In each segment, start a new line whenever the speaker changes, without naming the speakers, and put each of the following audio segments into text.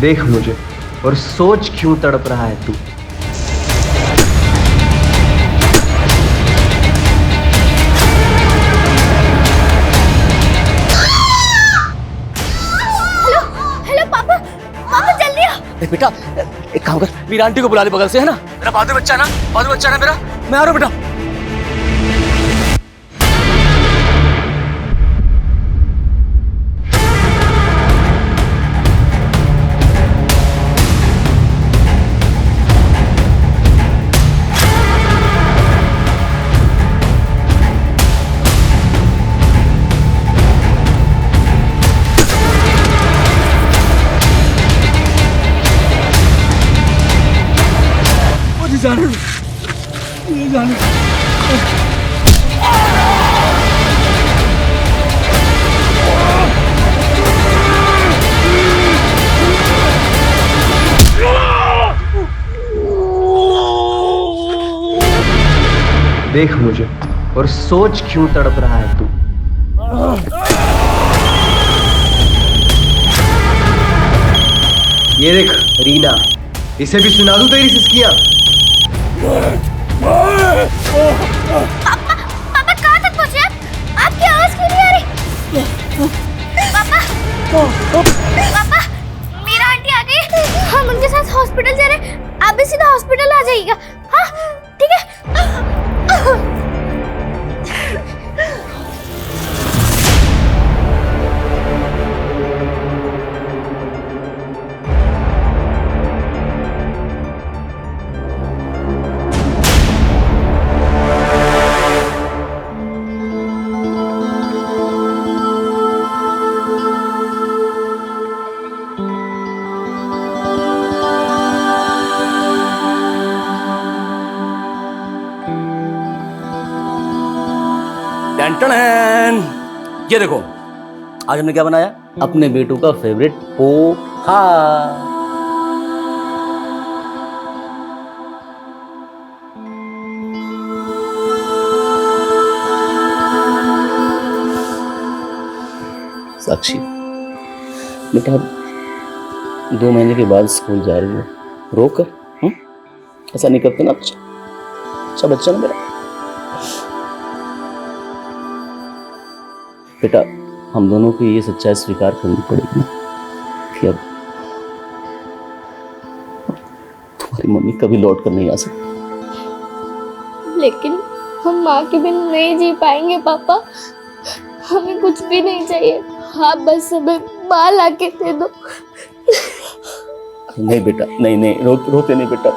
देख मुझे और सोच क्यों तड़प रहा है तू।
हेलो हेलो पापा, पापा जल्दी आओ।
बेटा एक काम कर, मेरी आंटी को बुला ले बगल से, है ना? मेरा बहादुर बच्चा ना मेरा। मैं आ रहा हूँ बेटा।
देख मुझे और सोच क्यों तड़प रहा है तू। ये देख रीना, इसे भी सुना दूं तेरी सिसकियां।
पापा कहाँ तक पहुँचे आप? आपकी आवाज क्यों नहीं आ रही? पापा मेरा आंटी आ गई, हम उनके साथ हॉस्पिटल जा रहे हैं। आप भी सीधा हॉस्पिटल आ जाइएगा। हाँ ठीक है।
टन ये देखो, आज हमने क्या बनाया? अपने बेटू का फेवरेट पोहा। साक्षी बेटा, 2 महीने के बाद स्कूल जा रही है, रोक। ऐसा नहीं करते ना, अच्छा बच्चा ना मेरा। बेटा हम दोनों को ये सच्चाई स्वीकार करनी पड़ेगी कि अब तुम्हारी मम्मी कभी लौट कर नहीं आ सकती।
लेकिन हम माँ के बिन नहीं जी पाएंगे पापा। हमें कुछ भी नहीं चाहिए, आप बस हमें माँ लाके दे दो।
नहीं बेटा, नहीं रोते नहीं बेटा,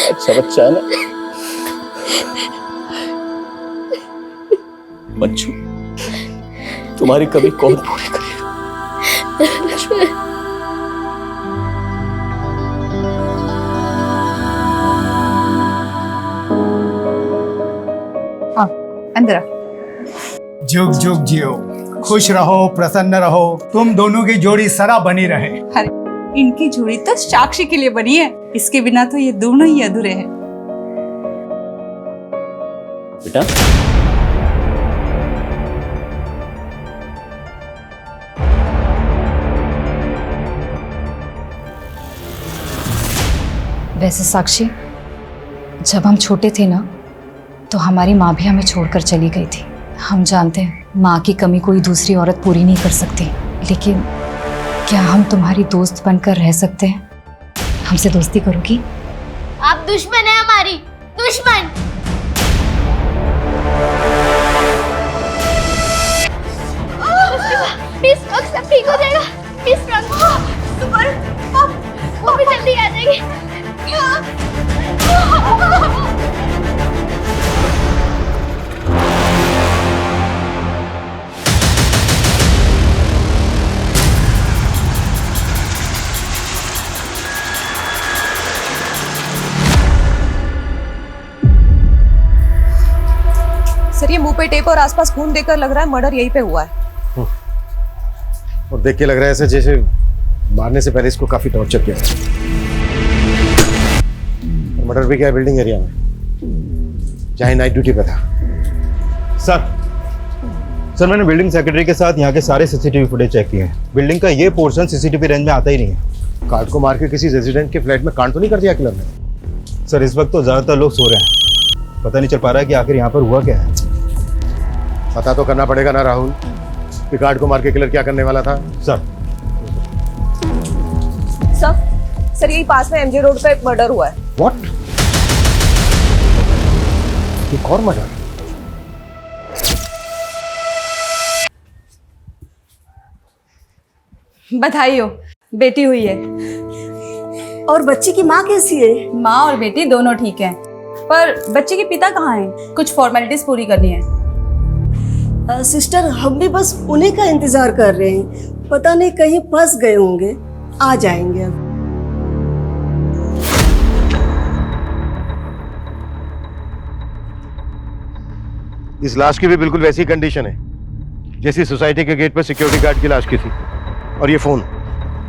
अच्छा बच्चा है ना। बच्चू तुम्हारी कभी कौन पूरी करेगा?
हाँ अंदर।
जुग जुग जियो, खुश रहो, प्रसन्न रहो, तुम दोनों की जोड़ी सदा बनी रहे।
अरे इनकी जोड़ी तो साक्षी के लिए बनी है, इसके बिना तो ये दोनों ही अधूरे हैं।
बेटा
वैसे साक्षी, जब हम छोटे थे ना, तो हमारी माँ भी हमें छोड़कर चली गई थी। हम जानते हैं माँ की कमी कोई दूसरी औरत पूरी नहीं कर सकती, लेकिन क्या हम तुम्हारी दोस्त बनकर रह सकते हैं? हमसे दोस्ती करोगी?
आप दुश्मन है हमारी, दुश्मन। सब ठीक हो जाएगा, वो भी जल्दी आ जाएगी।
सर ये मुंह पे टेप और आसपास खून देखकर लग रहा है मर्डर यहीं पे हुआ है।
और देख के लग रहा है ऐसे जैसे मारने से पहले इसको काफी टॉर्चर किया। मर्डर भी क्या है बिल्डिंग एरिया में, जहाँ नाइट ड्यूटी पे था।
सर मैंने बिल्डिंग सेक्रेटरी के साथ यहाँ के सारे सीसीटीवी फुटेज चेक किए हैं। बिल्डिंग का ये पोर्शन सीसीटीवी रेंज में आता ही नहीं है।
कार्ड को मार के किसी रेजिडेंट के फ्लैट में कांड तो नहीं कर दिया किलर ने?
सर इस वक्त तो ज्यादातर लोग सो रहे हैं, पता नहीं चल पा रहा है कि आखिर यहाँ पर हुआ क्या है।
पता तो करना पड़ेगा ना राहुल कि कार्ड को मार के किलर क्या करने वाला था।
सर यही पास में एमजे रोड पे एक मर्डर हुआ है।
व्हाट? एक और मर्डर?
बधाई हो, बेटी हुई है।
और बच्ची की माँ कैसी है?
माँ और बेटी दोनों ठीक हैं, पर बच्चे के पिता कहाँ हैं? कुछ फॉर्मेलिटीज पूरी करनी है।
सिस्टर हम भी बस उन्हीं का इंतजार कर रहे हैं, पता नहीं कहीं फंस गए होंगे, आ जाएंगे अब।
इस लाश की भी बिल्कुल वैसी कंडीशन है जैसी सोसाइटी के गेट पर सिक्योरिटी गार्ड की लाश की थी। और ये फोन।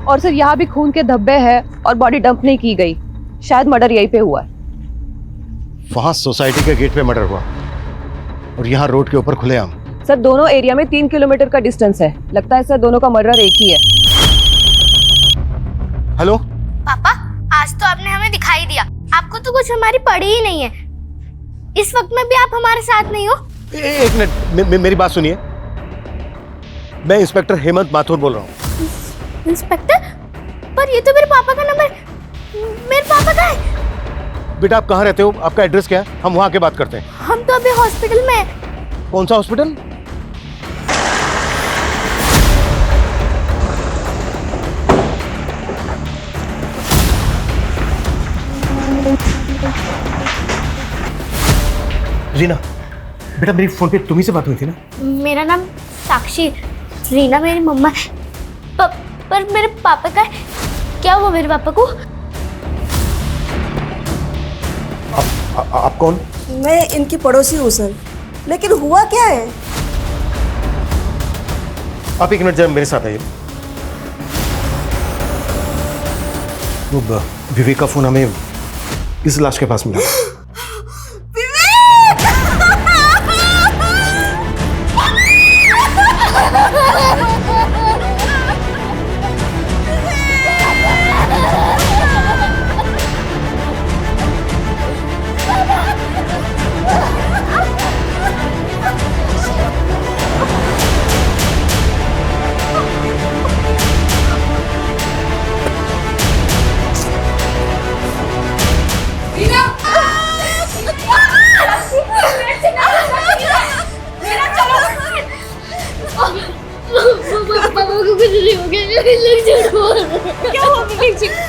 और सर यहाँ भी खून के धब्बे हैं और बॉडी डंप नहीं की गई, शायद मर्डर यहीं पे हुआ है।
वहां सोसाइटी के गेट पे मर्डर हुआ और यहाँ रोड के ऊपर खुलेआम।
सर दोनों एरिया में 3 किलोमीटर का डिस्टेंस है, लगता है सर दोनों का मर्डर एक ही है।
हेलो
पापा, आज तो आपने हमें दिखाई दिया, आपको तो कुछ हमारी पड़ी ही नहीं है। इस वक्त में भी आप हमारे साथ नहीं हो।
एक मिनट, मेरी बात सुनिए। मैं इंस्पेक्टर हेमंत माथुर बोल रहा हूँ।
इंस्पेक्टर? पर ये तो मेरे पापा का नंबर, मेरे पापा का है।
बेटा आप कहाँ रहते हो? आपका एड्रेस क्या है? हम वहाँ के बात करते हैं।
हम तो अभी हॉस्पिटल में हैं।
कौन सा हॉस्पिटल? रीना, बेटा मेरी फोन पे तुम्ही से बात हुई थी ना?
मेरा नाम साक्षी, रीना मेरी मम्मा है। पर मेरे पापा का है। क्या हुआ मेरे पापा को?
आप कौन?
मैं इनकी पड़ोसी हूँ सर, लेकिन हुआ क्या है?
आप एक मिनट जरा मेरे साथ आइए। वो विवेक का फोन हमें इस लाश के पास मिला।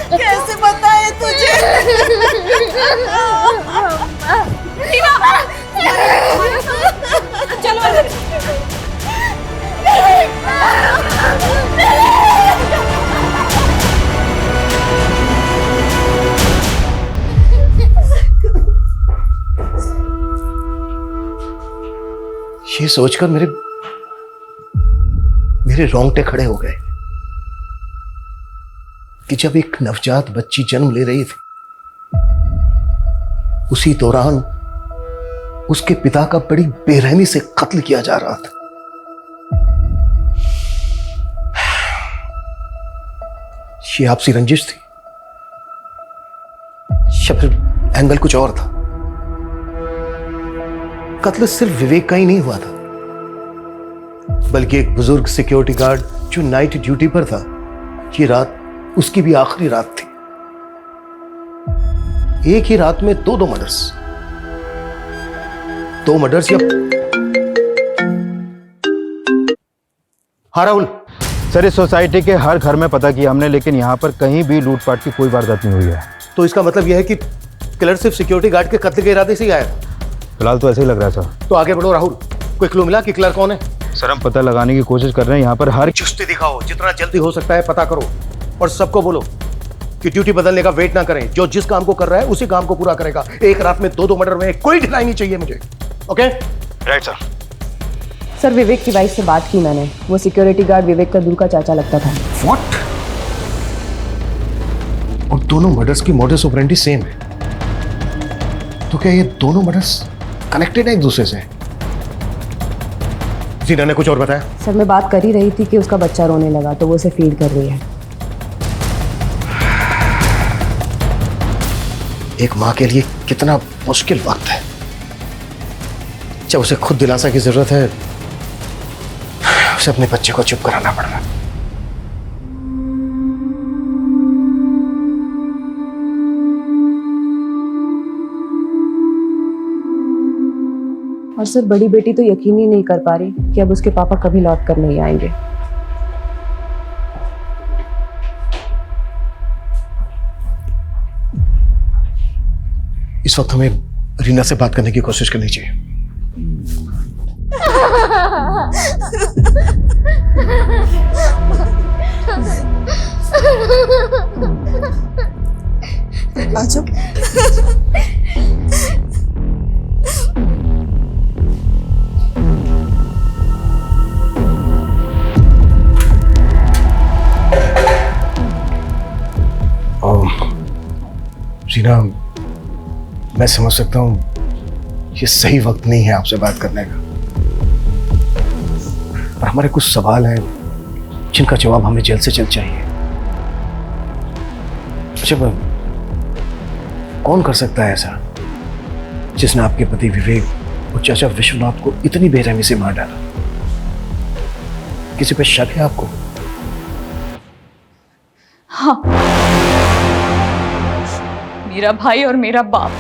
कैसे बताए तुझे?
ये सोचकर मेरे रोंगटे खड़े हो गए कि जब एक नवजात बच्ची जन्म ले रही थी, उसी दौरान उसके पिता का बड़ी बेरहमी से कत्ल किया जा रहा था। ये आपसी रंजिश थी या फिर एंगल कुछ और था? कत्ल सिर्फ विवेक का ही नहीं हुआ था, बल्कि एक बुजुर्ग सिक्योरिटी गार्ड जो नाइट ड्यूटी पर था, ये रात उसकी भी आखिरी रात थी। एक ही रात में दो मर्डर्स या
हाँ राहुल, सर इस सोसाइटी के हर घर में पता किया हमने, लेकिन यहाँ पर कहीं भी लूटपाट की कोई वारदात नहीं हुई है।
तो इसका मतलब यह है कि किलर सिर्फ सिक्योरिटी गार्ड के कत्ल के इरादे से ही आया था।
फिलहाल तो ऐसे ही लग रहा है सर।
तो आगे बढ़ो राहुल, कोई क्लू मिला कि किलर कौन है?
सर हम पता लगाने की कोशिश कर रहे हैं, यहाँ पर हर
चुस्ती दिखाओ, जितना जल्दी हो सकता है पता करो, और सबको बोलो कि ड्यूटी बदलने का वेट ना करें। जो जिस काम को कर रहा है उसी काम को पूरा करेगा। एक रात में दो मर्डर में कोई ढिलाई नहीं चाहिए मुझे। ओके? Right sir.
सर विवेक की वाइफ से बात की मैंने, वो सिक्योरिटी गार्ड विवेक का दूर का चाचा लगता था।
व्हाट? और दोनों मर्डर्स की मोडस ऑपरेंडी सेम है, तो क्या ये दोनों मर्डर्स कनेक्टेड है एक दूसरे से? जीना ने कुछ और बताया?
सर मैं बात कर ही रही थी कि उसका बच्चा रोने लगा तो वो उसे फीड कर रही है।
एक माँ के लिए कितना मुश्किल वक्त है जब उसे खुद दिलासा की जरूरत है, उसे अपने बच्चे को चुप कराना पड़ रहा है।
और सर बड़ी बेटी तो यकीन ही नहीं कर पा रही कि अब उसके पापा कभी लौट कर नहीं आएंगे।
इस वक्त हमें रीना से बात करने की कोशिश करनी चाहिए।
आजो।
रीना, मैं समझ सकता हूं ये सही वक्त नहीं है आपसे बात करने का, पर हमारे कुछ सवाल हैं जिनका जवाब हमें जल्द से जल्द चाहिए। अच्छा, कौन कर सकता है ऐसा जिसने आपके पति विवेक और चाचा विश्वनाथ को इतनी बेरहमी से मार डाला? किसी पे शक है आपको?
हाँ, मेरा भाई और मेरा बाप,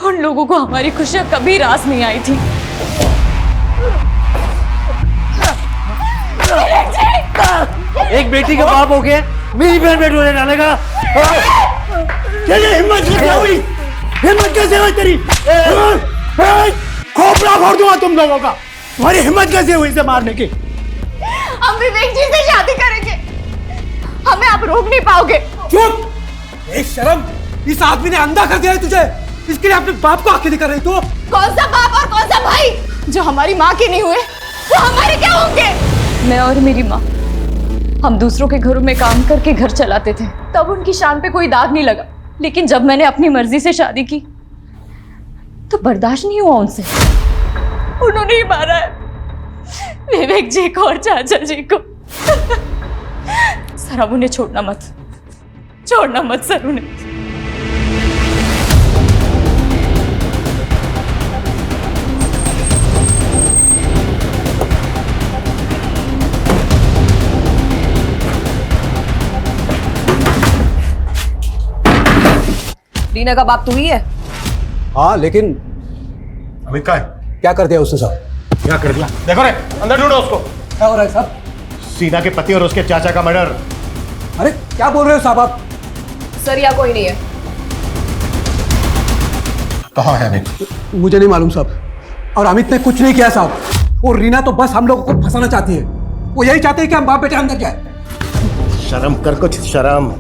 उन लोगों को हमारी खुशियां कभी रास नहीं आई थी।
एक बेटी का बाप हो गया, मेरी बहन पे डोले डाले का। हिम्मत कैसे हुई? हिम्मत कैसे हुई तेरी? खोपड़ा फोड़ दूंगा तुम लोगों का। तुम्हारी हिम्मत कैसे हुई इसे मारने की?
हम विवेक जी से शादी करेंगे, हमें आप रोक नहीं पाओगे।
चुप! एक शर्म, इस आदमी ने अंधा कर दिया है तुझे। इसके लिए अपने बाप को आंखें दिखा रही तू।
कौन सा बाप और कौन सा भाई? जो हमारी माँ के नहीं हुए वो हमारे क्या होंगे? मैं और मेरी माँ, हम दूसरों के घरों में काम करके घर चलाते थे, तब उनकी शान पे कोई दाग नहीं लगा। लेकिन जब मैंने अपनी मर्जी से शादी की तो बर्दाश्त नहीं हुआ उनसे। उन्होंने ही मारा है विवेक जी को और चाचा जी को। सर अब उन्हें छोड़ना मत सर उन्हें।
रीना का बाप तू ही है?
हाँ, लेकिन
अमित का है?
क्या कर दिया उसने साहब?
क्या कर दिया? देखो रे, अंदर ढूंढो उसको।
क्या हो रहा है साहब?
सीना के पति और उसके चाचा का मर्डर।
अरे क्या बोल रहे हो साहब आप?
सर यहाँ कोई नहीं है।
कहाँ है अमित?
मुझे नहीं मालूम साहब, और अमित ने कुछ नहीं किया साहब। और रीना तो बस हम लोगों को फंसाना चाहती है। वो यही चाहते हैं कि हम बाप बेटे अंदर जाए।
शर्म कर, कुछ शर्म।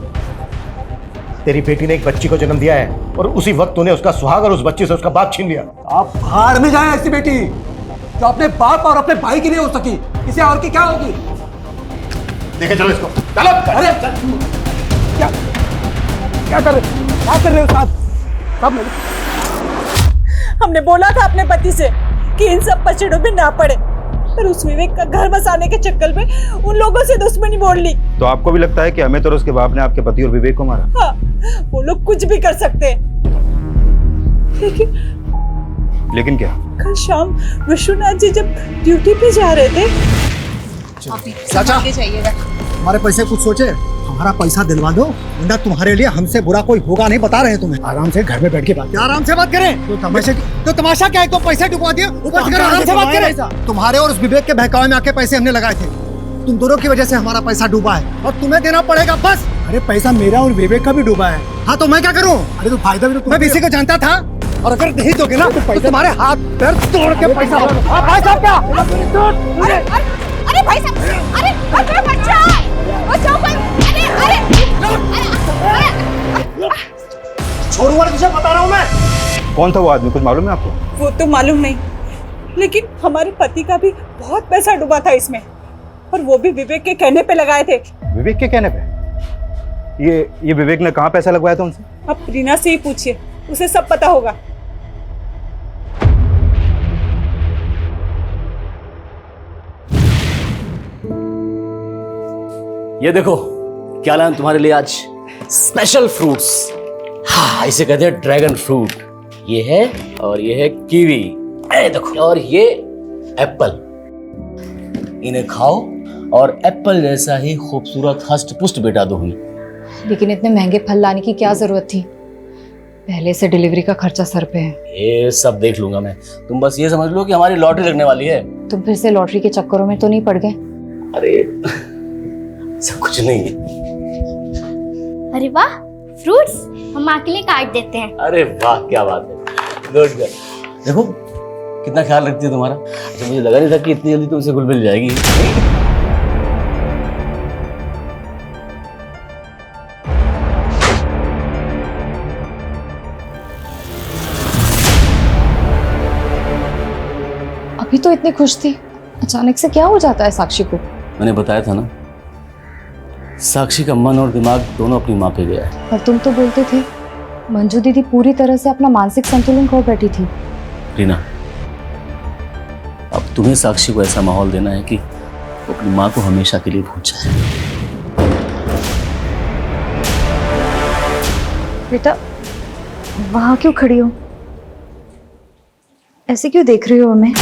तेरी बेटी ने एक बच्ची को जन्म दिया है और उसी वक्त तूने उसका सुहाग और उस बच्ची से उसका बाप छीन लिया।
आप हार में जाए ऐसी बेटी जो अपने बाप और अपने भाई की नहीं हो सकी, इसे और की क्या होगी?
देखे चलो इसको, चलो।
अरे क्या कर रहे हो साहब?
हमने बोला था अपने पति से कि इन सब पचड़ों में ना पड़े, पर उस विवेक का घर बसाने के चक्कर में उन लोगों से दुश्मनी मोड़ ली।
तो आपको भी लगता है कि अमित और उसके बाप ने आपके पति और विवेक को मारा?
हाँ, वो लोग कुछ भी कर सकते हैं।
लेकिन क्या?
कल शाम विश्वनाथ जी जब ड्यूटी पे जा रहे थे।
चाचा, हमारे पैसे कुछ सोचे? हमारा पैसा दिलवा दो, वरना तुम्हारे लिए हमसे बुरा कोई होगा नहीं, बता रहे हैं तुम्हें। आराम से घर में बैठ के बात, आराम से बात करें। तो तमाशा क्या है? तो पैसे डुबा दिए, आराम से बात करें। तुम्हारे और उस विवेक के बहकावे में आके पैसे हमने लगाए थे, तुम दोनों की वजह से हमारा पैसा डूबा है और तुम्हें देना पड़ेगा बस। अरे पैसा मेरा और विवेक का भी डूबा है। हाँ तो मैं क्या करूँ? अरे तो फायदा भी तो मैं इसी को जानता था, और अगर नहीं दोगे ना तो पैसे तुम्हारे हाथ पैर तोड़ के पैसा। भाई साहब क्या?
अरे भाई साहब, अरे मेरा बच्चा है, बचाओ भाई। अरे
छोड़ूंगा तुझे, बता रहा हूँ मैं।
कौन था वो आदमी, कुछ मालूम है आपको?
वो तो मालूम नहीं, लेकिन हमारे पति का भी बहुत पैसा डूबा था इसमें, और वो भी विवेक के कहने पे लगाए थे।
विवेक के कहने पे? ये विवेक ने कहाँ पैसा लगवाया था उनसे?
आप रीना से ही पूछिए, उसे सब पता होगा।
ये देखो क्या लाया तुम्हारे लिए आज, स्पेशल फ्रूट्स। हाँ, इसे कहते हैं ड्रैगन फ्रूट। ये है, और ये है कीवी, ए देखो, और ये एप्पल। इन्हें खाओ और एप्पल जैसा ही खूबसूरत हष्ट पुष्ट बेटा दो हमें।
लेकिन इतने महंगे फल लाने की क्या जरूरत थी? पहले से डिलीवरी का खर्चा सर पे है।
ये सब देख लूंगा मैं, तुम बस ये समझ लो कि हमारी लॉटरी लगने वाली है।
तुम फिर से लॉटरी के चक्करों में तो नहीं पड़ गए?
अरे सब कुछ नहीं है।
अरे वाह, फ्रूट्स हम माँ के लिए काट देते हैं।
अरे वाह, क्या बात है, गुड गुड। देखो कितना ख्याल रखती है तुम्हारा। अच्छा, मुझे लगा नहीं था कि इतनी जल्दी तुमसे घुल मिल जाएगी।
अभी तो इतनी खुश थी, अचानक से क्या हो जाता है साक्षी को?
मैंने बताया था ना, साक्षी का मन और दिमाग दोनों अपनी माँ पे गया है।
पर तुम तो बोलते थे मंजू दीदी पूरी तरह से अपना मानसिक संतुलन खो बैठी थी।
रीना, अब तुम्हें साक्षी को ऐसा माहौल देना है कि वो अपनी माँ को हमेशा के लिए भूल जाए।
बेटा, वहां क्यों खड़ी हो? ऐसे क्यों देख रही हो हमें?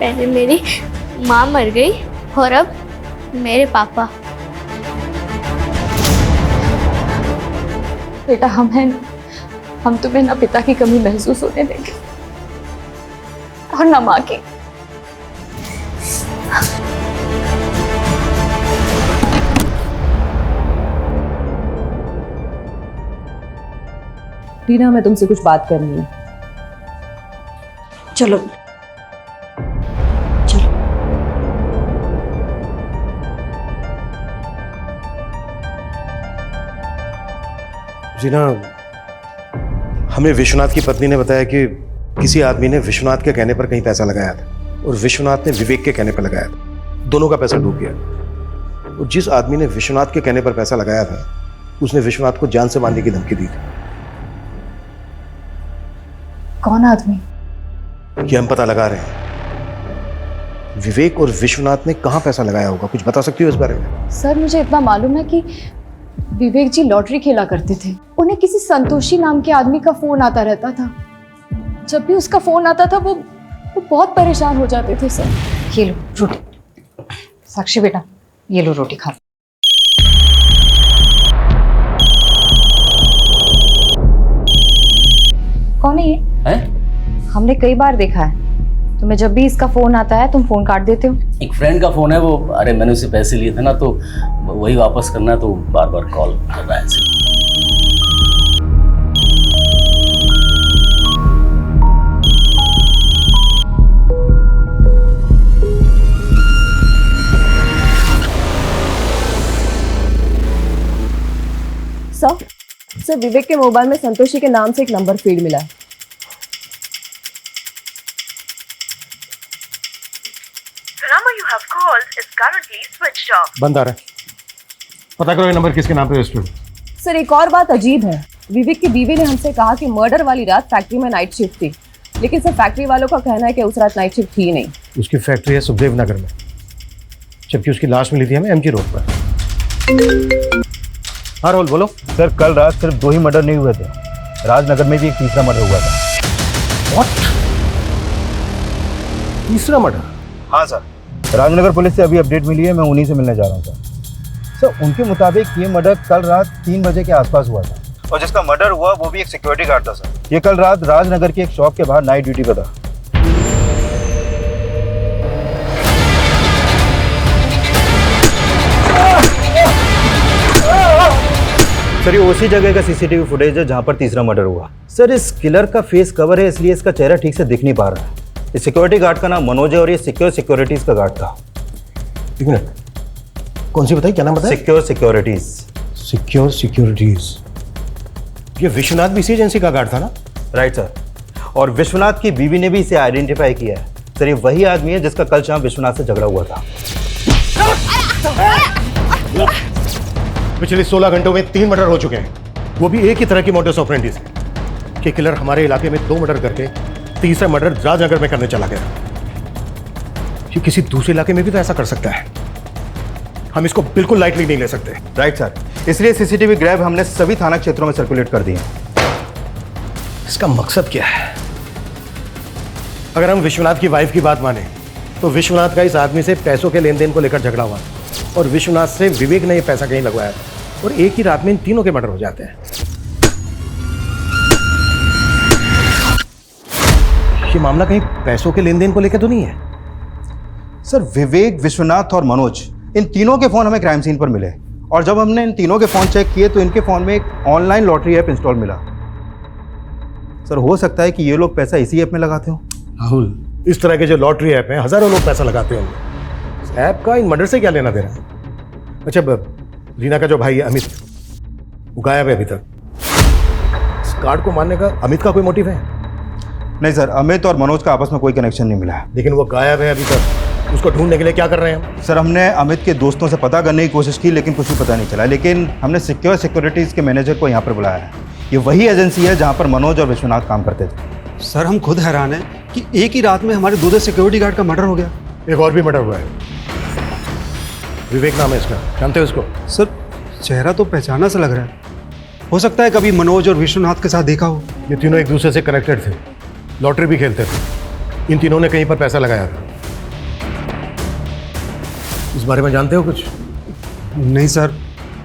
पहले मेरी माँ मर गई और अब मेरे पापा।
बेटा, हम हैं ना, हम तुम्हें ना पिता की कमी महसूस होने देंगे और ना माँ की।
रीना, हमें तुमसे कुछ बात करनी है।
चलो
जीना, हमें विश्वनाथ की पत्नी ने बताया कि किसी आदमी ने विश्वनाथ के कहने पर कहीं पैसा लगाया था और विश्वनाथ ने विवेक के कहने पर लगाया था। दोनों का पैसा डूब गया। और जिस आदमी ने विश्वनाथ के कहने पर पैसा लगाया था, उसने विश्वनाथ को जान से मारने की धमकी दी थी।
कौन आदमी?
ये हम पता लगा रहे हैं। विवेक और विश्वनाथ ने कहाँ पैसा लगाया होगा, कुछ बता सकती हो इस बारे में?
सर, मुझे इतना मालूम है कि विवेक जी लॉटरी खेला करते थे। उन्हें किसी संतोषी नाम के आदमी का फोन आता रहता था। जब भी उसका फोन आता था वो बहुत परेशान हो जाते थे सर। ये लो रोटी। साक्षी बेटा, ये लो रोटी खा। कौन है ये? हमने कई बार देखा है। तुम्हें जब भी इसका फोन आता है तुम फोन काट देते हो।
एक फ्रेंड का फोन है वो। अरे मैंने उसे पैसे लिए थे ना, तो वही वापस करना है, तो बार बार कॉल कर रहा है।
सर, विवेक के मोबाइल में संतोषी के नाम से एक नंबर फीड मिला है।
बंद आ रहा है, पता करो ये नंबर किसके नाम पे रजिस्टर्ड।
सर, एक और बात अजीब है। विवेक की बीवी ने हमसे कहा कि मर्डर वाली रात फैक्ट्री में नाइट शिफ्ट थी, लेकिन सर फैक्ट्री वालों का कहना है कि उस रात नाइट शिफ्ट थी ही नहीं।
उसकी फैक्ट्री है सुखदेव नगर में, जबकि उसकी लाश मिली थी हमें एमजी रोड पर। हाँ राहुल बोलो।
सर, कल रात सिर्फ 2 ही मर्डर नहीं हुए थे, राजनगर में भी एक तीसरा मर्डर हुआ था।
व्हाट? तीसरा मर्डर?
हाँ सर, राजनगर पुलिस से अभी अपडेट मिली है, मैं उन्हीं से मिलने जा रहा हूँ सर। सर, उनके मुताबिक ये मर्डर कल रात 3 बजे के आसपास हुआ था, और जिसका मर्डर हुआ वो भी एक सिक्योरिटी गार्ड था सर। ये कल रात राजनगर की एक शॉप के बाहर नाइट ड्यूटी पर था। सर, ये उसी जगह का सीसीटीवी फुटेज है जहां पर तीसरा मर्डर हुआ। सर, इस किलर का फेस कवर है, इसलिए इसका चेहरा ठीक से दिख नहीं पा रहा है। इस सिक्योरिटी गार्ड का नाम मनोज है और ये सिक्योरिटीज का गार्ड था।
एक मिनट, कौन सी बताई, क्या नाम बताया?
Secure securities.
Secure securities. ये विश्वनाथ भी इसी एजेंसी का गार्ड था ना?
Right sir. और विश्वनाथ की बीवी ने भी इसे आइडेंटिफाई किया है। सर ये वही आदमी है जिसका कल शाम विश्वनाथ से झगड़ा हुआ था।
पिछले 16 घंटों में 3 मर्डर हो चुके हैं, वो भी एक ही तरह की मोडस ऑपरेंडी से। कि किलर हमारे इलाके में 2 मर्डर करके तीसरा मर्डर राजनगर में करने चला गया। ये किसी दूसरे इलाके में भी तो ऐसा कर सकता है। हम इसको बिल्कुल लाइटली नहीं ले सकते।
राइट सर, इसलिए सीसीटीवी ग्रैब हमने सभी थाना क्षेत्रों में सर्कुलेट कर दिए।
इसका मकसद क्या है? अगर हम विश्वनाथ की वाइफ की बात माने तो विश्वनाथ का इस आदमी से पैसों के लेन देन को लेकर झगड़ा हुआ और विश्वनाथ से विवेक ने ये पैसा कहीं लगवाया था और एक ही रात में इन तीनों के मर्डर हो जाते हैं। ये मामला कहीं पैसों के लेन देन को लेकर तो नहीं है?
सर विवेक, विश्वनाथ और मनोज, इन तीनों के फोन हमें क्राइम सीन पर मिले और जब हमने इन तीनों के फोन चेक किए तो इनके फोन में एक ऑनलाइन लॉटरी ऐप इंस्टॉल मिला। सर हो सकता है कि ये लोग पैसा इसी ऐप में लगाते हो।
राहुल, इस तरह के जो लॉटरी ऐप हैं हजारों लोग पैसा लगाते होंगे। इस ऐप का इन मर्डर से क्या लेना देना है? अच्छा, रीना का जो भाई है अमित, वो गायब है अभी तक। इस कार्ड को मारने का अमित का कोई मोटिव है?
नहीं सर, अमित और मनोज का आपस में कोई कनेक्शन नहीं मिला है।
लेकिन वो गायब है अभी तक, उसको ढूंढने के लिए क्या कर रहे हैं हम?
सर हमने अमित के दोस्तों से पता करने की कोशिश की लेकिन कुछ भी पता नहीं चला। लेकिन हमने सिक्योर सिक्योरिटीज़ के मैनेजर को यहाँ पर बुलाया है। ये वही एजेंसी है जहाँ पर मनोज और विश्वनाथ काम करते थे।
सर हम खुद हैरान हैं कि एक ही रात में हमारे 2 सिक्योरिटी गार्ड का मर्डर हो गया।
एक और भी मर्डर हुआ है, विवेक नाम है इसका, जानते हो इसको?
सर चेहरा तो पहचाना सा लग रहा है, हो सकता है कभी मनोज और विश्वनाथ के साथ देखा हो।
ये तीनों एक दूसरे से कनेक्टेड थे, लॉटरी भी खेलते थे। इन तीनों ने कहीं पर पैसा लगाया था। इस बारे में जानते हो कुछ?
नहीं सर,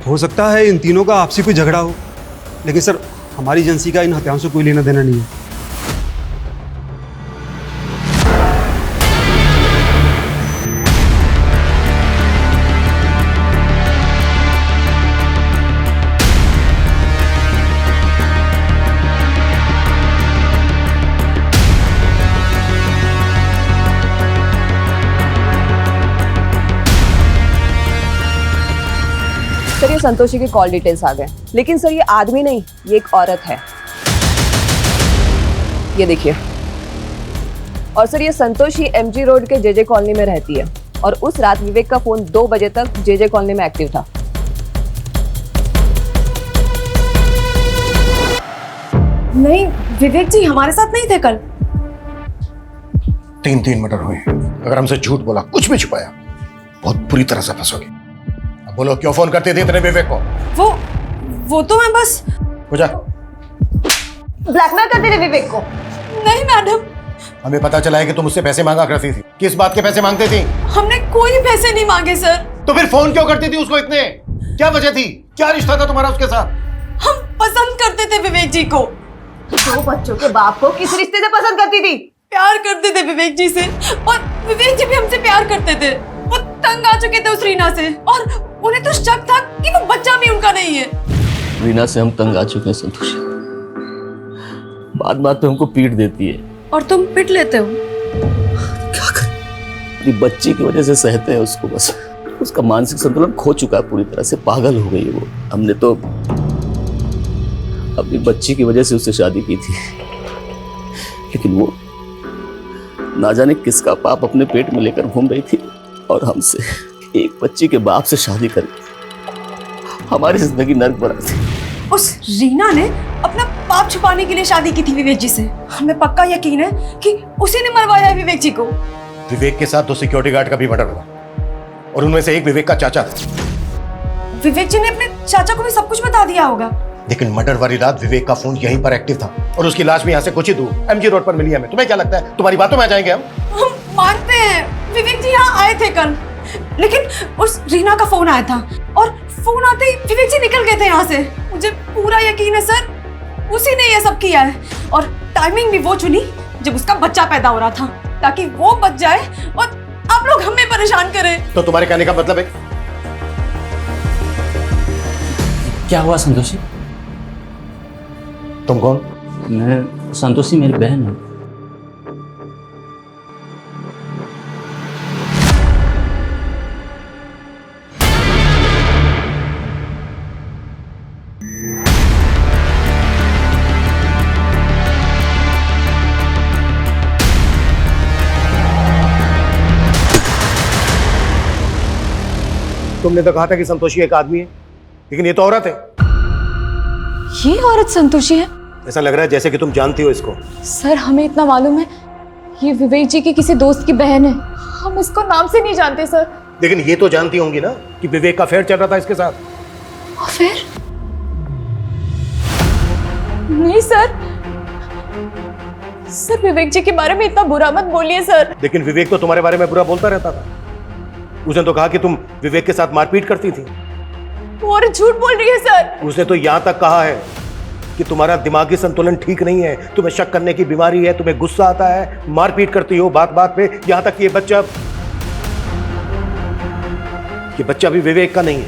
हो सकता है इन तीनों का आपसी कोई झगड़ा हो, लेकिन सर हमारी एजेंसी का इन हत्याओं से कोई लेना देना नहीं है।
सर ये संतोषी के कॉल डिटेल्स आ गए, लेकिन सर ये आदमी नहीं, ये एक औरत है। ये देखिए। और सर ये संतोषी एमजी रोड के जेजे कॉलोनी में रहती है और उस रात विवेक का फोन 2 बजे तक जेजे कॉलोनी में एक्टिव था।
नहीं, विवेक जी हमारे साथ नहीं थे कल।
3 मर्डर हुए। अगर हमसे झूठ बोला, कुछ भी छुपाया, बहुत बुरी तरह से फंसोगे। अब बोलो, क्यों फोन करते थे इतने विवेक को?
वो तो मैं बस
पूजा,
ब्लैकमेल करते थे विवेक को।
नहीं मैडम,
हमें पता चला है कि तुम उससे पैसे मांगा करती थी। किस बात के पैसे मांगती थी?
हमने कोई पैसे नहीं मांगे सर।
तो फिर फोन क्यों करती थी उसको इतने? क्या वजह थी? क्या रिश्ता था तुम्हारा उसके साथ?
हम पसंद करते थे विवेक जी को।
2 बच्चों के बाप को किस रिश्ते से पसंद करती थी?
प्यार करते थे विवेक जी से और विवेक जी भी हमसे प्यार करते थे। वो तंग आ चुके थे उस रीना से और उन्हें तो शक था कि वो बच्चा भी उनका नहीं है।
रीना से हम तंग आ चुके हैं संतोषी। बात पे हमको पीट देती है।
और तुम पिट लेते हो?
क्या करें, ये बच्ची की वजह से सहते हैं उसको। बस उसका मानसिक संतुलन खो चुका है, पूरी तरह से पागल हो गई है वो। हमने तो अपनी बच्ची की वजह से उससे शादी की थी, लेकिन वो ना जाने किसका पाप अपने पेट में लेकर घूम रही थी और हमसे एक बच्ची के बाप से शादी करके हमारी जिंदगी नर्क बना थी।
उस रीना ने अपना पाप छुपाने के लिए शादी की थी विवेक जी से। हमें पक्का यकीन है कि उसी ने मरवाया है विवेक जी को।
विवेक के साथ 2 सिक्योरिटी गार्ड का भी मर्डर हुआ और उनमें से एक विवेक का चाचा था।
विवेक जी ने अपने चाचा को भी सब कुछ बता दिया होगा।
लेकिन मर्डर वाली रात विवेक का फोन यहीं पर एक्टिव था और उसकी लाश भी यहाँ से कुछ ही दूर एमजी रोड पर मिली हमें। तुम्हें क्या लगता है तुम्हारी बातों में आ जाएंगे हम
मानते हैं विवेक जी यहाँ आए थे कल, लेकिन उस रीना का फोन आया था और फोन आते ही विवेक जी निकल गए थे यहाँ से। मुझे पूरा यकीन है सर, उसी ने ये सब किया है और टाइमिंग भी वो चुनी जब उसका बच्चा पैदा हो रहा था, ताकि वो बच जाए और आप लोग हमें परेशान करें।
तो तुम्हारे कहने का मतलब है?
क्या हुआ संतोषी?
तुम कौन?
मैं संतोषी, मेरी बहन है।
तुमने तो कहा था कि संतोषी एक आदमी है, लेकिन ये तो औरत है।
ये औरत संतोषी है?
ऐसा लग रहा है जैसे कि तुम जानती हो इसको।
सर हमें इतना मालूम है, ये विवेक जी की किसी दोस्त की बहन है। हम इसको नाम से नहीं जानते सर।
लेकिन ये तो जानती होंगी ना कि विवेक का अफेयर चल रहा था इसके साथ।
अफेयर? नहीं सर, सर विवेक जी के बारे में इतना बुरा मत बोलिए सर।
लेकिन विवेक तो तुम्हारे बारे में बुरा बोलता रहता था। उसने तो कहा कि तुम विवेक के साथ मारपीट करती थी।
और झूठ बोल रही है सर।
उसने तो यहां तक कहा है कि तुम्हारा दिमागी संतुलन ठीक नहीं है, तुम्हें शक करने की बीमारी है, तुम्हें गुस्सा आता है, मारपीट करती हो बात बात पे, यहां तक कि ये बच्चा भी विवेक का नहीं है।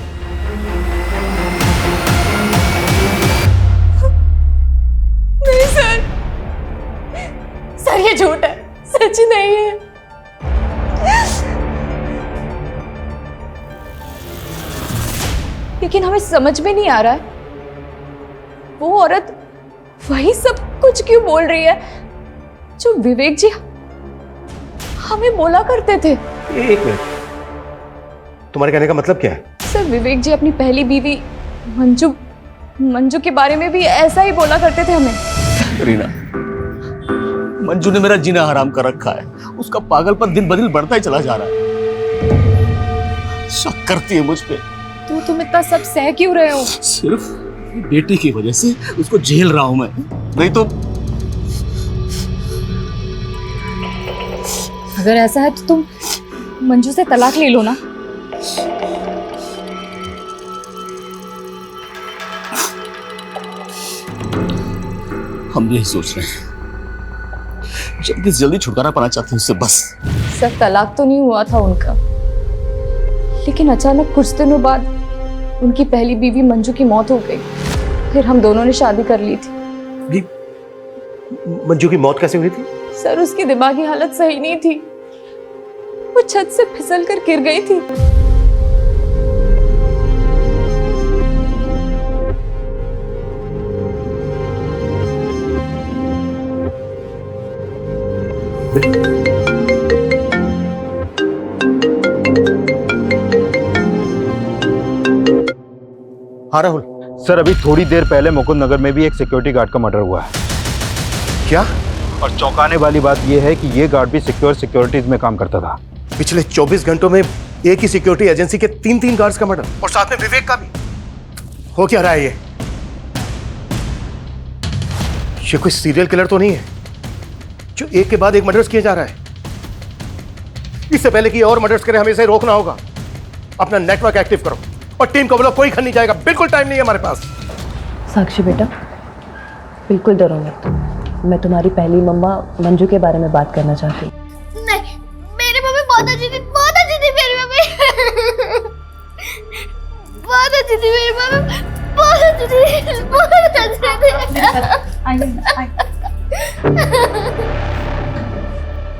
नहीं सर, सर ये झूठ है, सच नहीं है। लेकिन हमें समझ में नहीं आ रहा है वो औरत वही सब कुछ क्यों बोल रही है जो विवेक जी हमें बोला करते थे।
एक मिनट, तुम्हारे कहने का मतलब क्या है?
सर विवेक जी अपनी पहली बीवी मंजू के बारे में भी ऐसा ही बोला करते थे हमें।
रीना, मंजू ने मेरा जीना हराम कर रखा है। उसका पागलपन दिन ब दिन बढ़ता ही चला जा रहा है। शक करती है मुझ पे।
तो तुम इतना सब सह क्यों रहे हो?
सिर्फ बेटी की वजह से उसको झेल रहा हूं मैं, नहीं तो।
अगर ऐसा है तो तुम मंजू से तलाक ले लो ना।
हम यही सोच रहे हैं, जल्दी से जल्दी छुटकारा पाना चाहते हैं उससे बस।
सर तलाक तो नहीं हुआ था उनका, लेकिन अचानक कुछ दिनों बाद उनकी पहली बीवी मंजू की मौत हो गई। फिर हम दोनों ने शादी कर ली थी।
मंजू की मौत कैसे हुई थी?
सर उसकी दिमागी हालत सही नहीं थी, वो छत से फिसल कर गिर गई थी।
हाँ राहुल।
सर अभी थोड़ी देर पहले मुकुंद नगर में भी एक सिक्योरिटी गार्ड का मर्डर हुआ है।
क्या?
और चौंकाने वाली बात यह है कि ये गार्ड भी सिक्योरिटीज में काम करता था।
पिछले 24 घंटों में एक ही सिक्योरिटी एजेंसी के 3 गार्ड्स का मर्डर, और साथ में विवेक का भी। हो क्या रहा है ये कोई सीरियल किलर तो नहीं है जो एक के बाद एक मर्डर्स किए जा रहा है? इससे पहले कि और मर्डर्स करें हमें इसे रोकना होगा। अपना नेटवर्क एक्टिव करो और टीम को बोलो कोई घर नहीं जाएगा। बिल्कुल टाइम नहीं है हमारे पास।
साक्षी बेटा, बिल्कुल डरो मत। मैं तुम्हारी पहली मम्मा मंजू के बारे में बात करना चाहती हूँ।
नहीं, मेरी मम्मी बहुत अच्छी थी, बहुत अच्छी थी मेरी मम्मी। बहुत अच्छी थी मेरी मम्मी, बहुत अच्छी थी, बहुत अच्छी थी।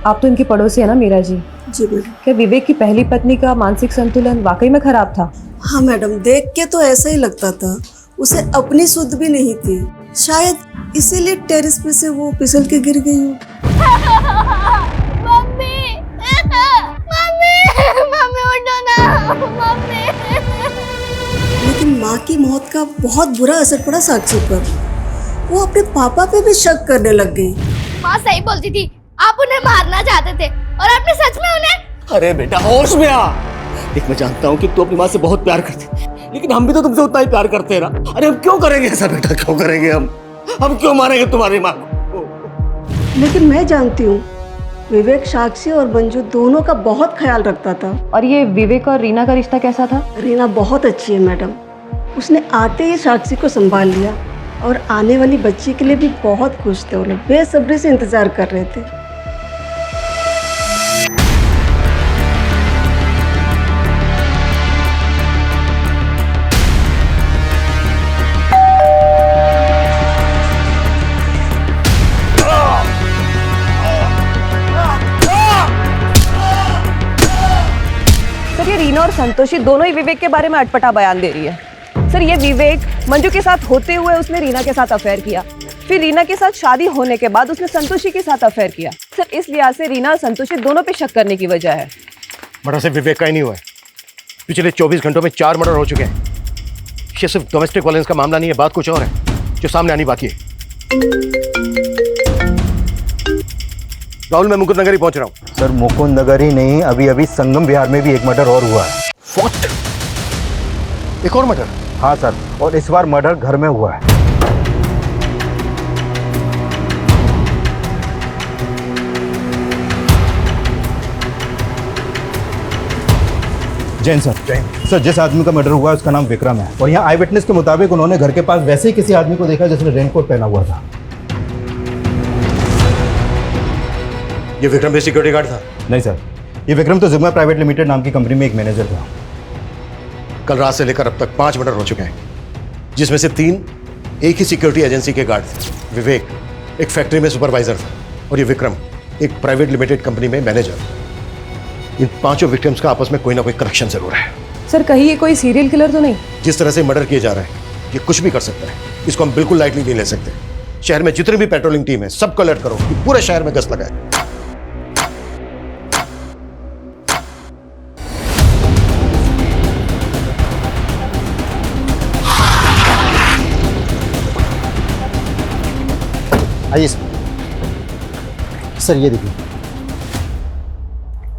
आप तो इनकी पड़ोसी है ना मीरा जी?
जी मैडम।
क्या विवेक की पहली पत्नी का मानसिक संतुलन वाकई में खराब था?
हाँ मैडम, देख के तो ऐसा ही लगता था। उसे अपनी सुध भी नहीं थी, शायद इसीलिए टेरेस पे से वो फिसल के गिर गई हो।
मम्मी, मम्मी, मम्मी उठो ना, मम्मी।
लेकिन माँ की मौत का बहुत बुरा असर पड़ा साक्षी पर। वो अपने पापा पे भी शक करने लग गई।
माँ सही बोलती थी, आप उन्हें मारना चाहते थे और आपने सच में उन्हें।
अरे बेटा होश में आ। देख मैं जानता हूँ कि तू अपनी माँ से बहुत प्यार करती है, लेकिन हम भी तो तुमसे उतना ही प्यार करते हैं ना। अरे हम क्यों करेंगे ऐसा बेटा, क्यों करेंगे हम क्यों मारेंगे तुम्हारी माँ को?
लेकिन मैं जानती हूँ विवेक साक्षी और मंजू दोनों का बहुत ख्याल रखता था।
और ये विवेक और रीना का रिश्ता कैसा था?
रीना बहुत अच्छी है मैडम। उसने आते ही साक्षी को संभाल लिया और आने वाली बच्ची के लिए भी बहुत खुश थे। वो लोग बेसब्री से इंतजार कर रहे थे।
सर ये रीना और संतोषी दोनों ही विवेक के बारे में अटपटा बयान दे रही है। सर ये विवेक मंजू के साथ होते हुए उसने रीना के साथ अफेयर किया, फिर रीना के साथ शादी होने के बाद उसने संतोषी के साथ अफेयर किया। सर इस लिहाज से रीना और संतोषी दोनों पे शक करने की वजह है।
मर्डर से विवेक का ही नहीं हुआ है, पिछले 24 घंटों में 4 मर्डर हो चुके हैं। ये सिर्फ डोमेस्टिक वायलेंस का मामला नहीं है, बात कुछ और है जो सामने आनी बाकी है। राहुल, मैं मुकुंद नगर ही पहुंच रहा हूं।
सर मुकुंद नगर ही नहीं, अभी अभी संगम बिहार में भी एक मर्डर और हुआ है।
What? एक और मर्डर?
हाँ सर, और इस बार मर्डर घर में हुआ है। जैन सर, सर जिस आदमी का मर्डर हुआ है उसका नाम विक्रम है, और यहाँ आई विटनेस के मुताबिक उन्होंने घर के पास वैसे ही किसी आदमी को देखा जिसने रेनकोट पहना हुआ था।
ये विक्रम भी सिक्योरिटी गार्ड था?
नहीं सर, ये विक्रम तो जिग्मा प्राइवेट लिमिटेड नाम की कंपनी में एक मैनेजर था।
कल रात से लेकर अब तक 5 मर्डर हो चुके हैं, जिसमें से 3 एक ही सिक्योरिटी एजेंसी के गार्ड थे। विवेक एक फैक्ट्री में सुपरवाइजर था, और ये विक्रम एक प्राइवेट लिमिटेड कंपनी में मैनेजर। इन 5 विक्टिम्स का आपस में कोई ना कोई कनेक्शन जरूर है।
सर कहीं ये कोई सीरियल किलर तो नहीं?
जिस तरह से मर्डर किए जा रहे हैं, ये कुछ भी कर सकता है, इसको हम बिल्कुल लाइटली नहीं ले सकते। शहर में जितनी भी पेट्रोलिंग टीम है सबको अलर्ट करो कि पूरे शहर में गश्त लगाए।
आइए सर, ये देखिए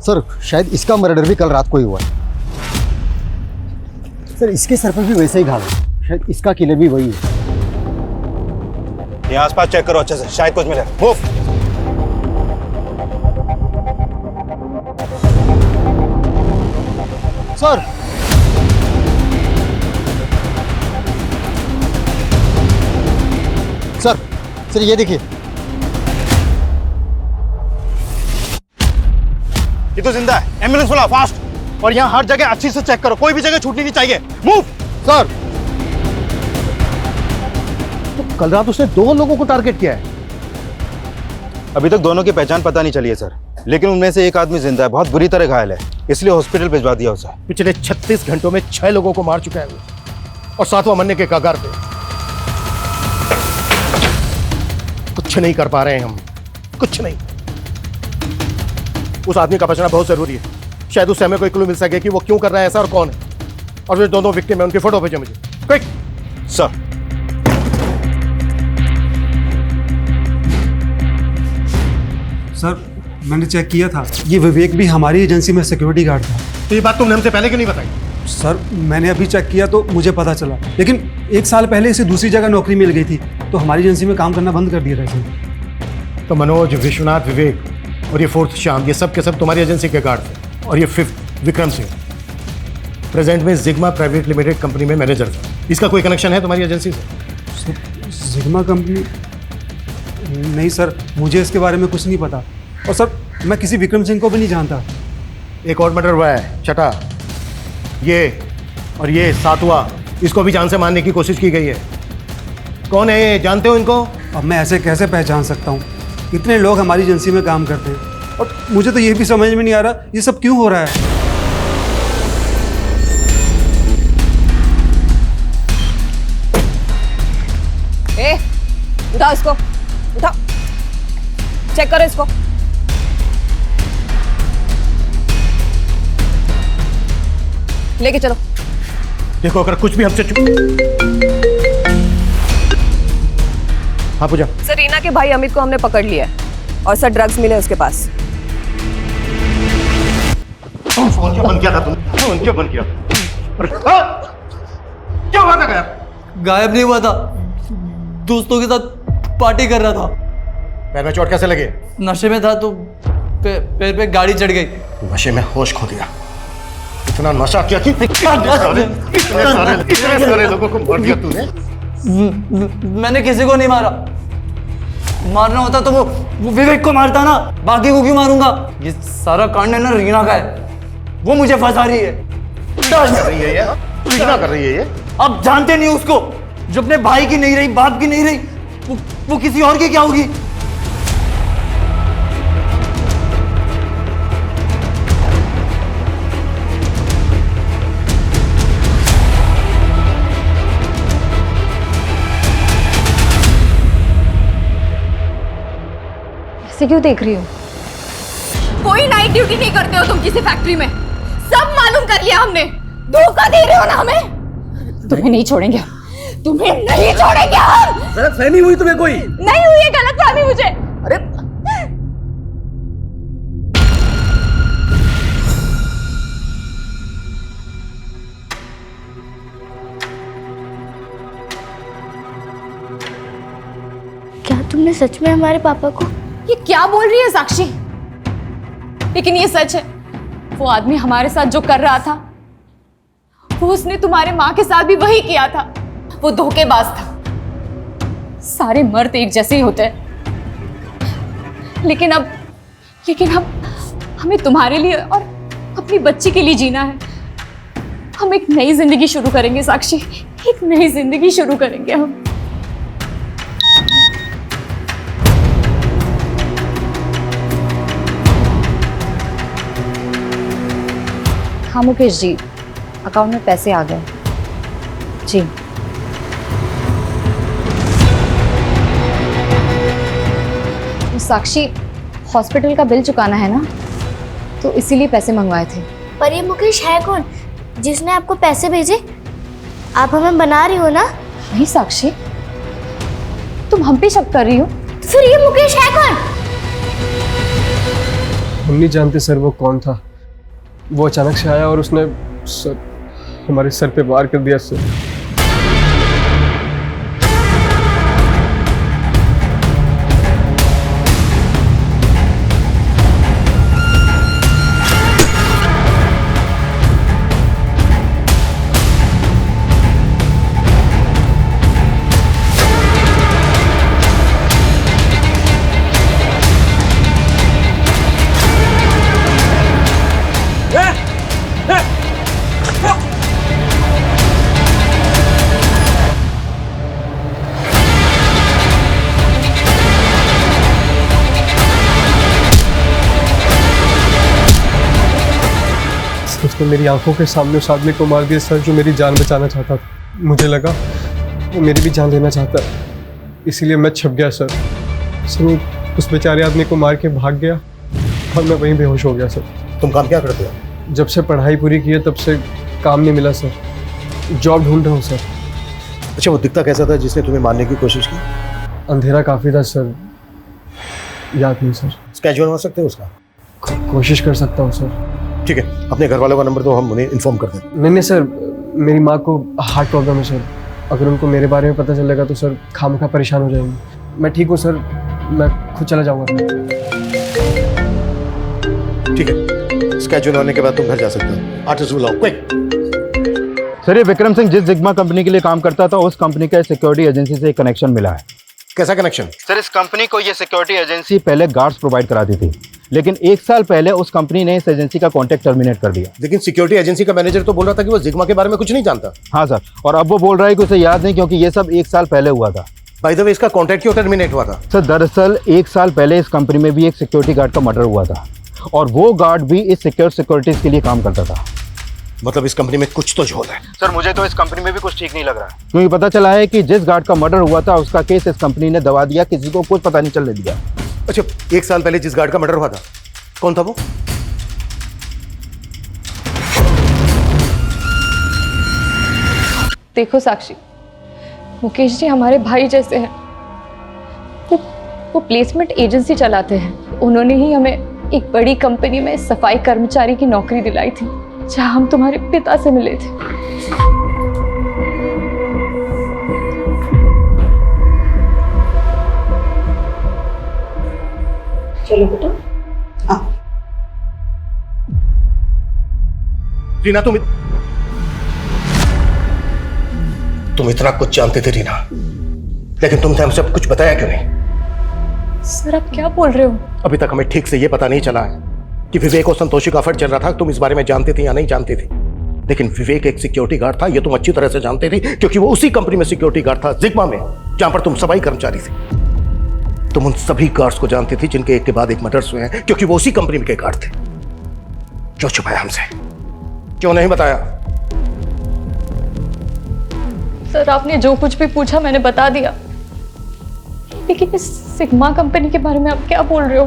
सर, शायद इसका मर्डर भी कल रात को ही हुआ है। सर इसके सर पर भी वैसे ही घाव है, शायद इसका किलर भी वही है।
ये आसपास चेक करो अच्छे से, शायद कुछ मिले। मूव।
सर सर सर ये देखिए,
ये तो जिंदा है। एम्बुलेंस बुलाओ फास्ट, और यहाँ हर जगह अच्छी से चेक करो, कोई भी जगह छूटनी नहीं चाहिए। मूव।
सर तो कल रात उसने 2 लोगों को टारगेट किया है।
अभी तक दोनों की पहचान पता नहीं चली है सर, लेकिन उनमें से एक आदमी जिंदा है, बहुत बुरी तरह घायल है, इसलिए हॉस्पिटल भिजवा दिया उसे।
पिछले 36 घंटों में 6 लोगों को मार चुका है वो, और 7वां मरने के कगार पे। कुछ नहीं कर पा रहे हैं हम, कुछ नहीं। उस आदमी का बचना बहुत जरूरी है, शायद उससे हमें कोई क्लू मिल सके कि वो क्यों कर रहा है ऐसा और कौन है। और जो दोनों विक्टिम है उनकी फोटो भेजो मुझे, क्विक।
सर
सर मैंने चेक किया था, ये विवेक भी हमारी एजेंसी में सिक्योरिटी गार्ड था।
तो ये बात तुमने हमसे पहले क्यों नहीं बताई?
सर मैंने अभी चेक किया तो मुझे पता चला, लेकिन 1 साल पहले इसे दूसरी जगह नौकरी मिल गई थी, तो हमारी एजेंसी में काम करना बंद कर दिया था इसे।
तो मनोज, विश्वनाथ, विवेक और ये 4th श्याम, ये सब के सब तुम्हारी एजेंसी के गार्ड थे, और ये 5th विक्रम सिंह प्रेजेंट में जिग्मा प्राइवेट लिमिटेड कंपनी में मैनेजर था। इसका कोई कनेक्शन है तुम्हारी एजेंसी से?
जिग्मा कंपनी? नहीं सर, मुझे इसके बारे में कुछ नहीं पता, और सर मैं किसी विक्रम सिंह को भी नहीं जानता।
एक और मर्डर हुआ है, 6ठा, ये और ये 7वां, इसको भी जान से मारने की कोशिश की गई है। कौन है ये, जानते हो इनको?
अब मैं ऐसे कैसे पहचान सकता हूँ, इतने लोग हमारी एजेंसी में काम करते हैं, और मुझे तो ये भी समझ में नहीं आ रहा ये सब क्यों हो रहा है।
उठाओ इसको, उठाओ, चेक करो इसको। लेके चलो।
देखो अगर कुछ भी हमसे हाँ पूजा।
सर रीना के भाई अमित को हमने पकड़ लिया है, और सर ड्रग्स मिले उसके पास।
फोन क्यों बंद किया था तुमने? फोन क्यों बंद किया? क्या हुआ था गायब?
गायब नहीं हुआ था, दोस्तों के साथ पार्टी कर रहा था।
पैर में चोट कैसे लगे?
नशे में था तो पैर पे गाड़ी चढ़ गई।
नशे में होश खो दिया। इतना नशा किया कि इतने सारे लोगों को मार दिया तूने।
मैंने किसी को नहीं मारा, मारना होता तो वो विवेक को मारता ना, बाकी को क्यों मारूंगा? ये सारा कांड है ना रीना का है, वो मुझे फंसा रही है।
रीना कर रही है ये।
आप जानते नहीं उसको, जो अपने भाई की नहीं रही, बाप की नहीं रही, वो किसी और की क्या होगी?
ऐसे क्यों देख रही हो?
कोई नाइट ड्यूटी नहीं करते हो तुम किसी फैक्ट्री में, सब मालूम कर लिया हमने।
धोखा दे रहे हो ना हमें। तुम्हें नहीं छोड़ेंगे, तुम्हें नहीं छोड़ेंगे हम।
गलतफहमी हुई तुम्हें कोई?
नहीं हुई है गलतफहमी मुझे।
अरे
क्या तुमने सच में हमारे पापा को?
ये क्या बोल रही है साक्षी? लेकिन ये सच है, वो आदमी हमारे साथ जो कर रहा था वो उसने तुम्हारे माँ के साथ भी वही किया था। वो धोखेबाज था। सारे मर्द एक जैसे ही होते हैं, लेकिन अब हमें तुम्हारे लिए और अपनी बच्ची के लिए जीना है। हम एक नई जिंदगी शुरू करेंगे साक्षी, एक नई जिंदगी शुरू करेंगे हम।
हाँ मुकेश जी, अकाउंट में पैसे आ गए जी। साक्षी, हॉस्पिटल का बिल चुकाना है ना, तो इसीलिए पैसे मंगवाए थे।
पर ये मुकेश है कौन जिसने आपको पैसे भेजे? आप हमें बना रही हो ना?
नहीं साक्षी, तुम हम पे शक कर रही हो।
तो फिर ये मुकेश है कौन?
हम नहीं जानते सर वो कौन था। वो अचानक से आया और उसने हमारे सर पे वार कर दिया सर। उसने मेरी आंखों के सामने उस आदमी को मार दिया सर, जो मेरी जान बचाना चाहता था। मुझे लगा वो मेरी भी जान लेना चाहता, इसीलिए मैं छप गया सर। वो उस बेचारे आदमी को मार के भाग गया और मैं वहीं बेहोश हो गया सर।
तुम काम क्या करते हो?
जब से पढ़ाई पूरी की है तब से काम नहीं मिला सर, जॉब ढूंढ रहा हूँ सर।
अच्छा, वो दिखता कैसा था जिसने तुम्हें मारने की कोशिश की?
अंधेरा काफ़ी था सर, याद नहीं सर।
स्केच बनवा सकते हो उसका?
कोशिश कर सकता हूँ सर।
ठीक है, अपने घर वालों का नंबर दो, हम उन्हें इन्फॉर्म कर दें।
नहीं सर, मेरी माँ को हार्ट प्रॉब्लम है सर। अगर उनको मेरे बारे में पता चलेगा तो सर खामखा परेशान हो जाएंगे। मैं ठीक हूँ सर, मैं खुद चला जाऊँगा।
ठीक है, स्केच होने के बाद तुम घर जा सकते हो। आर्टिस्ट बुलाओ, क्विक।
सर, ये विक्रम सिंह जिस जिग्मा कंपनी के लिए काम करता था, उस कंपनी का सिक्योरिटी एजेंसी से एक कनेक्शन मिला है।
कैसा कनेक्शन?
सर, इस कंपनी को ये सिक्योरिटी एजेंसी पहले गार्ड्स प्रोवाइड कराती थी, लेकिन 1 साल पहले उस कंपनी ने इस एजेंसी का कॉन्ट्रैक्ट टर्मिनेट कर दिया।
लेकिन सिक्योरिटी एजेंसी का मैनेजर तो बोल रहा था कि वो जिग्मा के बारे में कुछ नहीं जानता।
हाँ सर, और अब वो बोल रहा है कि उसे याद नहीं, क्योंकि ये सब 1 साल पहले हुआ था।
बाय द वे, इसका कॉन्ट्रैक्ट क्यों टर्मिनेट हुआ था?
सर, दरअसल 1 साल पहले इस कंपनी में भी एक सिक्योरिटी गार्ड का मर्डर हुआ था, और वो गार्ड भी इस सिक्योरिटीज के लिए काम करता था।
मतलब इस कंपनी में कुछ तो झोल है।
सर, मुझे तो इस कंपनी में भी कुछ ठीक नहीं लग रहा है, क्योंकि पता चला है कि जिस गार्ड का मर्डर हुआ था उसका केस इस कंपनी ने दबा दिया, किसी को कुछ पता नहीं चलने दिया।
अच्छा, 1 साल पहले जिस गार्ड का मर्डर हुआ था, कौन था वो?
देखो साक्षी, मुकेश जी हमारे भाई जैसे हैं। वो प्लेसमेंट एजेंसी चलाते हैं। उन्होंने ही हमें एक बड़ी कंपनी में सफाई कर्मचारी की नौकरी दिलाई थी, जहां हम तुम्हारे पिता से मिले थे।
चलो बेटा।
रीना, तुम इतना कुछ जानते थे रीना, लेकिन तुमने हमसे अब कुछ बताया क्यों नहीं?
सर, आप क्या बोल रहे हो?
अभी तक हमें ठीक से ये पता नहीं चला है कि विवेक और संतोषी का अफेयर चल रहा था। तुम इस बारे में जानते थे या नहीं जानते थे? लेकिन विवेक एक सिक्योरिटी गार्ड था, ये तुम अच्छी तरह से जानते थे, क्योंकि वो उसी कंपनी में सिक्योरिटी गार्ड था, जिग्मा में, जहां पर तुम सफाई कर्मचारी थे। तुम उन सभी गार्ड्स को जानते थे जिनके एक के बाद एक मर्डर्स हुए हैं, क्योंकि वो उसी कंपनी के गार्ड थे। क्यों छुपाया हमसे? क्यों नहीं बताया?
सर, आपने जो कुछ भी पूछा मैंने बता दिया, लेकिन इस सिग्मा कंपनी के बारे में आप क्या बोल रहे हो?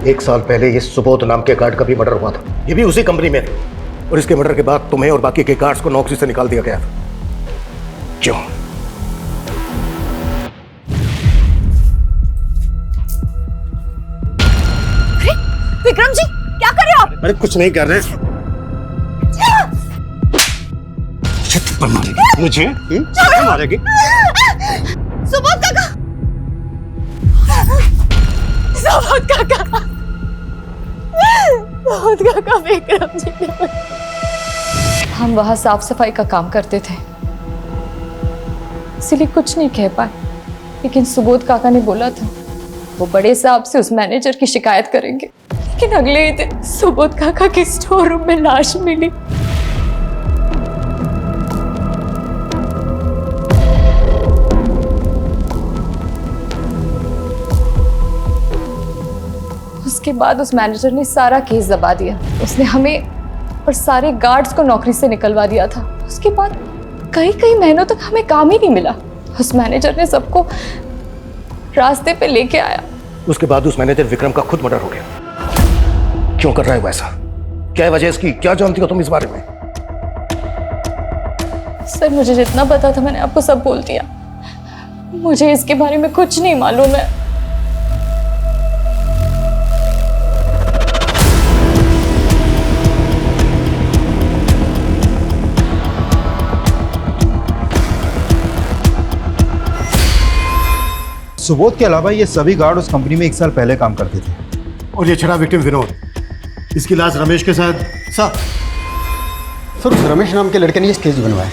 1 साल पहले ये सुबोध नाम के गार्ड का भी मर्डर हुआ था, ये भी उसी कंपनी में थे, और इसके मर्डर के बाद तुम्हें और बाकी के गार्ड्स को नौकरी से निकाल दिया गया था। क्यों?
विक्रम जी क्या कर रहे हो आप?
अरे कुछ नहीं कर रहे। मुझे मारेगी?
सुबोध काका, सुबोध काका, सुबोध काका, विक्रम जी।
हम वहाँ साफ सफाई का काम करते थे, इसलिए कुछ नहीं कह पाए, लेकिन सुबोध काका ने बोला था वो बड़े साहब से उस मैनेजर की शिकायत करेंगे। लेकिन अगले ही दिन सुबोध काका के स्टोर रूम में लाश मिली। उसके बाद उस मैनेजर ने सारा केस दबा दिया। उसने हमें और सारे गार्ड्स को नौकरी से निकलवा दिया था। उसके बाद कई महीनों तक हमें काम ही नहीं मिला। उस मैनेजर ने सबको रास्ते पे लेके आया।
उसके बाद उस मैनेजर विक्रम का खुद मर्डर हो गया। क्यों कर रहा है वैसा? क्या वजह इसकी? क्या जानती हो तुम इस बारे में?
सर, मुझे जितना पता था मैंने आपको सब बोल दिया। मुझे इसके बारे में कुछ नहीं मालूम है।
सुबोध के अलावा ये सभी गार्ड उस कंपनी में 1 साल पहले काम करते थे।
और ये छड़ा विक्टिम विनोद, इसकी लाश रमेश के साथ।
सर उस रमेश नाम के लड़के ने ये स्केच बनवाया।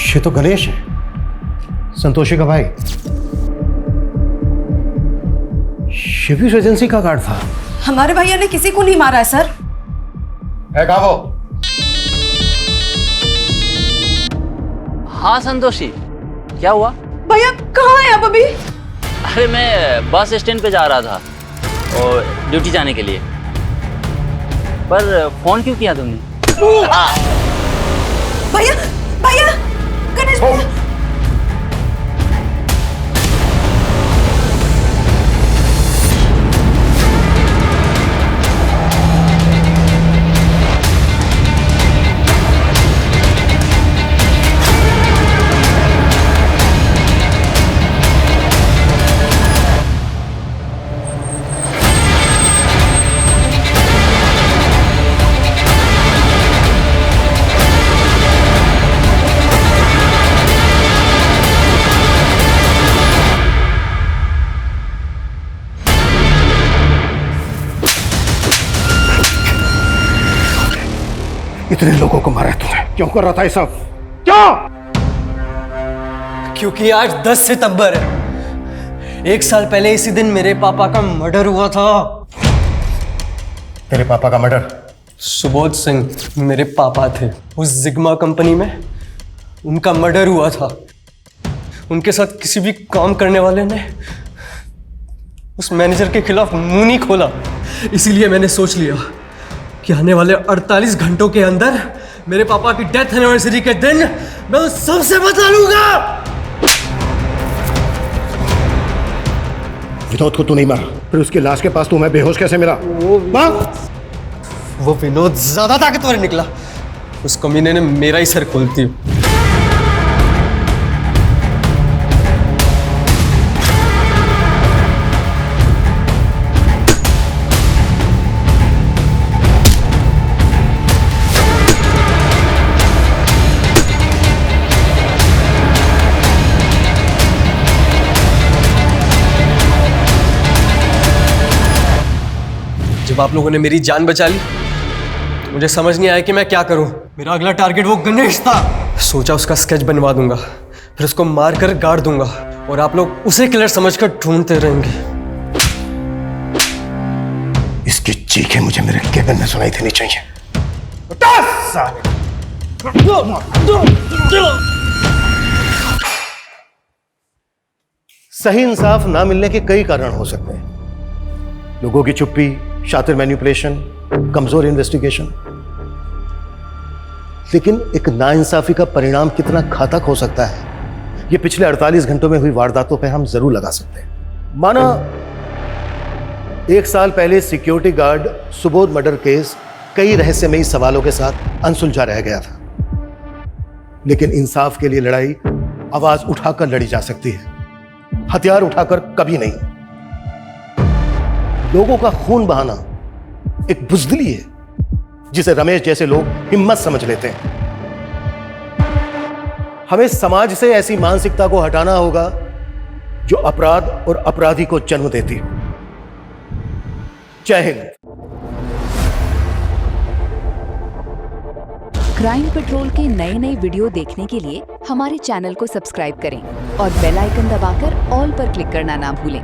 ये तो गणेश है, संतोषी का भाई। ये भी उस एजेंसी का गार्ड था।
हमारे भैया ने किसी को नहीं मारा है सर।
है कहाँ वो?
हाँ संतोषी, क्या हुआ?
भैया कहाँ है आप अभी?
अरे मैं बस स्टैंड पे जा रहा था और ड्यूटी जाने के लिए। पर फोन क्यों किया तुमने?
भैया, भैया, गणेश भैया।
इतने लोगों को मारा तूने, क्यों कर रहा था ये सब? क्यों?
क्योंकि आज 10 सितंबर है। 1 साल पहले इसी दिन मेरे पापा का मर्डर हुआ था।
तेरे पापा का मर्डर?
सुबोध सिंह मेरे पापा थे। उस जिग्मा कंपनी में उनका मर्डर हुआ था। उनके साथ किसी भी काम करने वाले ने उस मैनेजर के खिलाफ मुंह नहीं खोला। इसीलिए मैंने सोच लिया कि आने वाले 48 घंटों के अंदर मेरे पापा की डेथ एनिवर्सरी के दिन मैं उन सबसे बता लूंगा।
विनोद को तू नहीं मारा, फिर उसकी लाश के पास तू मैं बेहोश कैसे मिला?
वो विनोद ज्यादा ताकतवर निकला। उस कमीने ने मेरा ही सर खोल दिया। जब आप लोगों ने मेरी जान बचा ली तो मुझे समझ नहीं आया कि मैं क्या करूं। मेरा अगला टारगेट वो गणेश था। सोचा उसका स्केच बनवा दूंगा, फिर उसको मार कर गाड़ दूंगा और आप लोग उसे किलर समझकर ढूंढते रहेंगे।
इसकी चीखें मुझे मेरे केबिन में सुनाई देनी चाहिए। सही इंसाफ ना मिलने के कई कारण हो सकते हैं। लोगों की चुप्पी, शातिर मैनिपुलेशन, कमजोर इन्वेस्टिगेशन। लेकिन एक नाइंसाफी का परिणाम कितना घातक हो सकता है ये पिछले 48 घंटों में हुई वारदातों पे हम जरूर लगा सकते हैं। माना 1 साल पहले security guard Subodh murder case कई रहस्यमयी सवालों के साथ अनसुलझा रह गया था, लेकिन इंसाफ के लिए लड़ाई आवाज उठाकर लड़ी जा सकती है, हथियार उठाकर कभी नहीं। लोगों का खून बहाना एक बुज़दिली है जिसे रमेश जैसे लोग हिम्मत समझ लेते हैं। हमें समाज से ऐसी मानसिकता को हटाना होगा जो अपराध और अपराधी को जन्म देती है। जय हिंद।
क्राइम पेट्रोल के नए वीडियो देखने के लिए हमारे चैनल को सब्सक्राइब करें और बेल आइकन दबाकर ऑल पर क्लिक करना ना भूलें।